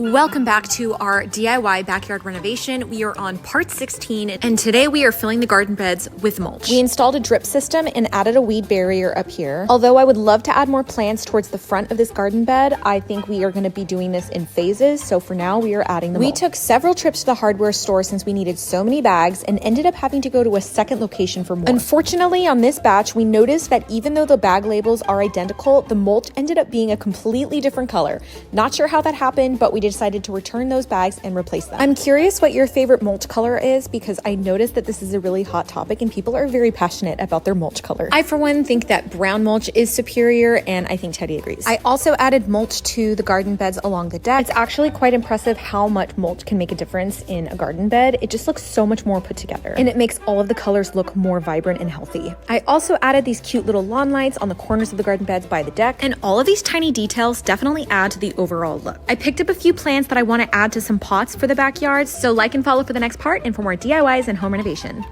Welcome back to our DIY backyard renovation. We are on part 16, and today we are filling the garden beds with mulch. We installed a drip system and added a weed barrier up here. Although I would love to add more plants towards the front of this garden bed, I think we are going to be doing this in phases, so for now we are adding the mulch. We took several trips to the hardware store since we needed so many bags and ended up having to go to a second location for more. Unfortunately, on this batch, we noticed that even though the bag labels are identical, the mulch ended up being a completely different color. Not sure how that happened, but we decided to return those bags and replace them. I'm curious what your favorite mulch color is because I noticed that this is a really hot topic and people are very passionate about their mulch color. I, for one, think that brown mulch is superior, and I think Teddy agrees. I also added mulch to the garden beds along the deck. It's actually quite impressive how much mulch can make a difference in a garden bed. It just looks so much more put together, and it makes all of the colors look more vibrant and healthy. I also added these cute little lawn lights on the corners of the garden beds by the deck, and all of these tiny details definitely add to the overall look. I picked up a few plants that I want to add to some pots for the backyard, so like and follow for the next part and for more DIYs and home renovation.